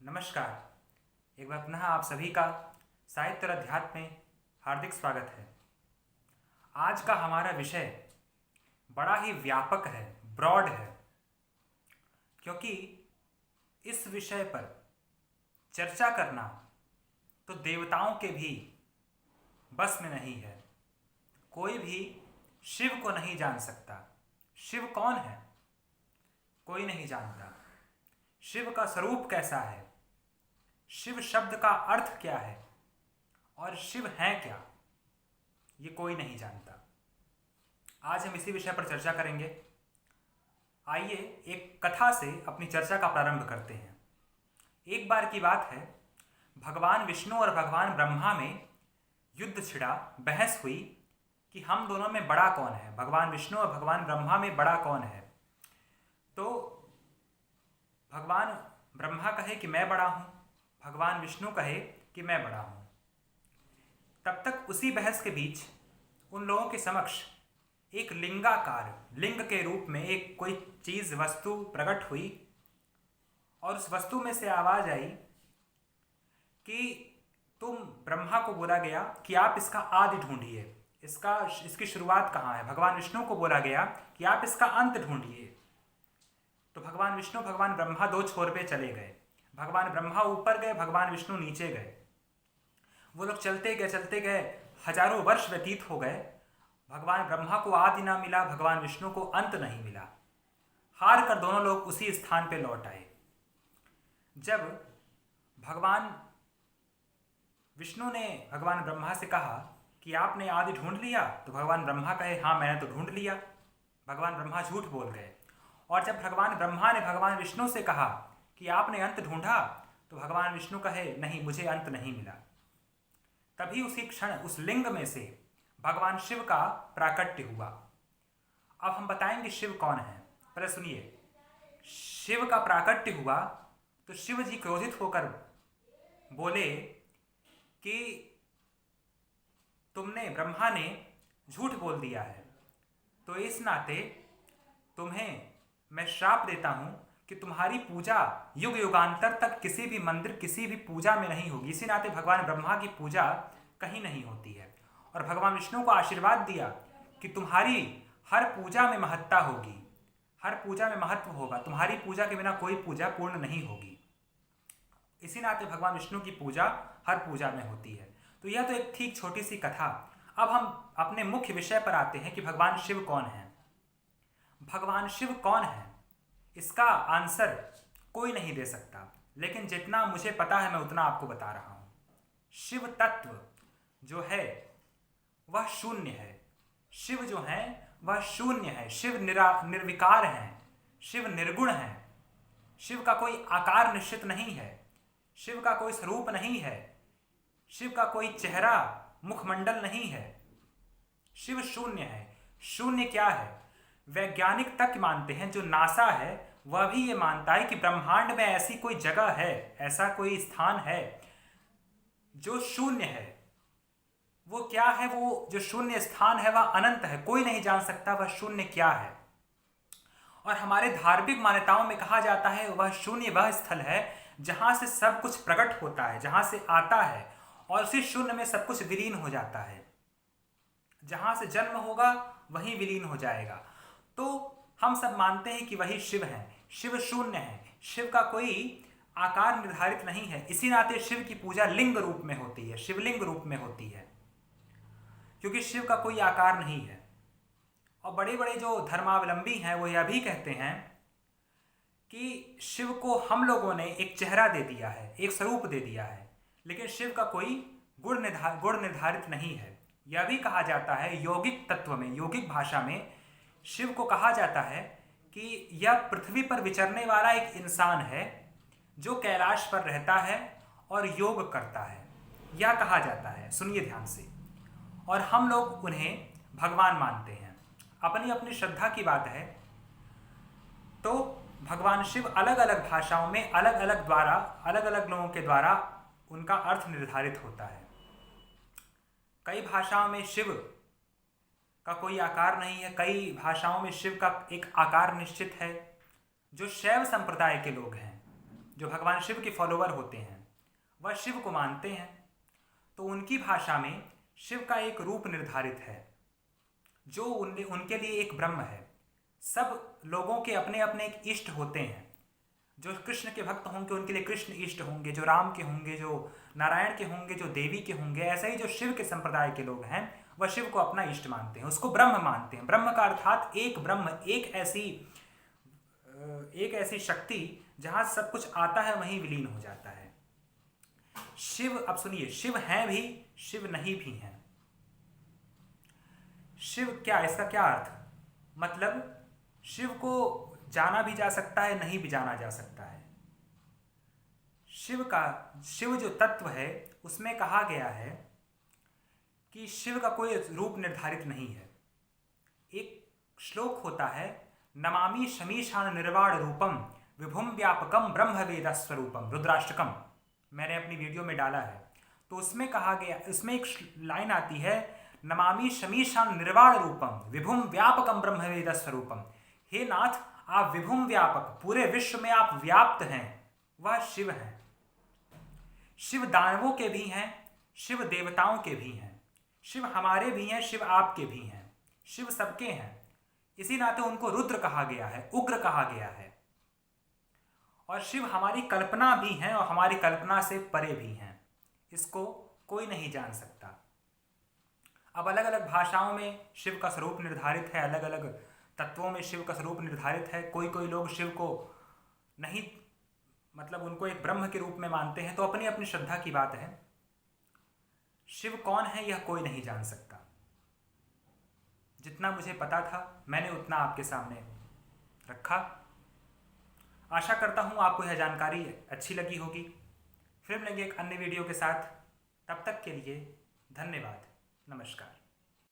नमस्कार। एक बार पुनः आप सभी का साहित्य और अध्यात्म में हार्दिक स्वागत है। आज का हमारा विषय बड़ा ही व्यापक है, ब्रॉड है, क्योंकि इस विषय पर चर्चा करना तो देवताओं के भी बस में नहीं है। कोई भी शिव को नहीं जान सकता। शिव कौन है? कोई नहीं जानता। शिव का स्वरूप कैसा है, शिव शब्द का अर्थ क्या है और शिव है क्या, ये कोई नहीं जानता। आज हम इसी विषय पर चर्चा करेंगे। आइए एक कथा से अपनी चर्चा का प्रारंभ करते हैं। एक बार की बात है, भगवान विष्णु और भगवान ब्रह्मा में युद्ध छिड़ा, बहस हुई कि हम दोनों में बड़ा कौन है। भगवान विष्णु और भगवान ब्रह्मा में बड़ा कौन है। तो भगवान ब्रह्मा कहे कि मैं बड़ा हूं, भगवान विष्णु कहे कि मैं बड़ा हूं। तब तक उसी बहस के बीच उन लोगों के समक्ष एक लिंगाकार, लिंग के रूप में एक कोई चीज, वस्तु प्रकट हुई और उस वस्तु में से आवाज आई कि तुम, ब्रह्मा को बोला गया कि आप इसका आदि ढूंढिए, इसकी शुरुआत कहाँ है। भगवान विष्णु को बोला गया कि आप इसका अंत ढूंढिए। तो भगवान विष्णु, भगवान ब्रह्मा दो छोर पे चले गए। भगवान ब्रह्मा ऊपर गए, भगवान विष्णु नीचे गए। वो लोग चलते गए, हजारों वर्ष व्यतीत हो गए। भगवान ब्रह्मा को आदि ना मिला, भगवान विष्णु को अंत नहीं मिला। हार कर दोनों लोग उसी स्थान पे लौट आए। जब भगवान विष्णु ने भगवान ब्रह्मा से कहा कि आपने आदि ढूंढ लिया, तो भगवान ब्रह्मा कहे हाँ मैंने तो ढूंढ लिया। भगवान ब्रह्मा झूठ बोल गए। और जब भगवान ब्रह्मा ने भगवान विष्णु से कहा कि आपने अंत ढूंढा, तो भगवान विष्णु कहे नहीं, मुझे अंत नहीं मिला। तभी उसी क्षण उस लिंग में से भगवान शिव का प्राकट्य हुआ। अब हम बताएंगे शिव कौन है। पहले सुनिए। शिव का प्राकट्य हुआ तो शिव जी क्रोधित होकर बोले कि तुमने, ब्रह्मा ने झूठ बोल दिया है, तो इस नाते तुम्हें मैं श्राप देता हूं कि तुम्हारी पूजा युग युगांतर तक किसी भी मंदिर, किसी भी पूजा में नहीं होगी। इसी नाते भगवान ब्रह्मा की पूजा कहीं नहीं होती है। और भगवान विष्णु को आशीर्वाद दिया कि तुम्हारी हर पूजा में महत्ता होगी, हर पूजा में महत्व होगा, तुम्हारी पूजा के बिना कोई पूजा पूर्ण नहीं होगी। इसी नाते भगवान विष्णु की पूजा हर पूजा में होती है। तो यह तो एक ठीक छोटी सी कथा। अब हम अपने मुख्य विषय पर आते हैं कि भगवान शिव कौन है। भगवान शिव कौन है, इसका आंसर कोई नहीं दे सकता, लेकिन जितना मुझे पता है मैं उतना आपको बता रहा हूं। शिव तत्व जो है वह शून्य है। शिव जो है वह शून्य है। शिव निर्विकार है, शिव निर्गुण है। शिव का कोई आकार निश्चित नहीं है, शिव का कोई स्वरूप नहीं है, शिव का कोई चेहरा, मुखमंडल नहीं है। शिव शून्य है। शून्य क्या है? वैज्ञानिक तक मानते हैं, जो नासा है वह भी ये मानता है कि ब्रह्मांड में ऐसी कोई जगह है, ऐसा कोई स्थान है जो शून्य है। वो क्या है? वो जो शून्य स्थान है वह अनंत है। कोई नहीं जान सकता वह शून्य क्या है। और हमारे धार्मिक मान्यताओं में कहा जाता है वह शून्य वह स्थल है जहां से सब कुछ प्रकट होता है, जहां से आता है और उसी शून्य में सब कुछ विलीन हो जाता है। जहां से जन्म होगा वहीं विलीन हो जाएगा। तो हम सब मानते हैं कि वही शिव है। शिव शून्य है, शिव का कोई आकार निर्धारित नहीं है। इसी नाते शिव की पूजा लिंग रूप में होती है, शिवलिंग रूप में होती है, क्योंकि शिव का कोई आकार नहीं है। और बड़े बड़े जो धर्मावलंबी हैं वो यह भी कहते हैं कि शिव को हम लोगों ने एक चेहरा दे दिया है, एक स्वरूप दे दिया है, लेकिन शिव का कोई गुण निर्धारित नहीं है। यह भी कहा जाता है यौगिक तत्व में, यौगिक भाषा में शिव को कहा जाता है कि यह पृथ्वी पर विचरने वाला एक इंसान है जो कैलाश पर रहता है और योग करता है, यह कहा जाता है। सुनिए ध्यान से। और हम लोग उन्हें भगवान मानते हैं। अपनी अपनी श्रद्धा की बात है। तो भगवान शिव अलग अलग भाषाओं में अलग अलग लोगों के द्वारा उनका अर्थ निर्धारित होता है। कई भाषाओं में शिव का कोई आकार नहीं है, कई भाषाओं में शिव का एक आकार निश्चित है। जो शैव संप्रदाय के लोग हैं, जो भगवान शिव के फॉलोवर होते हैं वह शिव को मानते हैं, तो उनकी भाषा में शिव का एक रूप निर्धारित है जो उनके लिए एक ब्रह्म है। सब लोगों के अपने अपने एक इष्ट होते हैं। जो कृष्ण के भक्त होंगे उनके लिए कृष्ण इष्ट होंगे, जो राम के होंगे, जो नारायण के होंगे, जो देवी के होंगे। ऐसे ही जो शिव के संप्रदाय के लोग हैं वह शिव को अपना इष्ट मानते हैं, उसको ब्रह्म मानते हैं। ब्रह्म का अर्थात एक ब्रह्म, एक ऐसी शक्ति जहां सब कुछ आता है वहीं विलीन हो जाता है। शिव, अब सुनिए, शिव हैं भी, शिव नहीं भी हैं। शिव क्या, इसका क्या अर्थ? मतलब शिव को जाना भी जा सकता है, नहीं भी जाना जा सकता है। शिव जो तत्व है उसमें कहा गया है कि शिव का कोई रूप निर्धारित नहीं है। एक श्लोक होता है, नमामि शमीशान निर्वाण रूपम विभुम व्यापकम ब्रह्म वेद स्वरूपम, रुद्राष्टकम, मैंने अपनी वीडियो में डाला है। तो उसमें कहा गया, इसमें एक लाइन आती है, नमामि शमीशान निर्वाण रूपम विभुम व्यापकम ब्रह्म वेद स्वरूपम। हे नाथ, आप विभुम व्यापक, पूरे विश्व में आप व्याप्त हैं, वह शिव हैं। शिव दानवों के भी हैं, शिव देवताओं के भी हैं, शिव हमारे भी हैं, शिव आपके भी हैं, शिव सबके हैं। इसी नाते उनको रुद्र कहा गया है, उग्र कहा गया है। और शिव हमारी कल्पना भी हैं और हमारी कल्पना से परे भी हैं। इसको कोई नहीं जान सकता। अब अलग अलग भाषाओं में शिव का स्वरूप निर्धारित है, अलग अलग तत्वों में शिव का स्वरूप निर्धारित है। कोई कोई लोग शिव को नहीं, मतलब उनको एक ब्रह्म के रूप में मानते हैं, तो अपनी अपनी श्रद्धा की बात है। शिव कौन है यह कोई नहीं जान सकता। जितना मुझे पता था मैंने उतना आपके सामने रखा। आशा करता हूँ आपको यह जानकारी अच्छी लगी होगी। फिर मिलेंगे एक अन्य वीडियो के साथ। तब तक के लिए धन्यवाद, नमस्कार।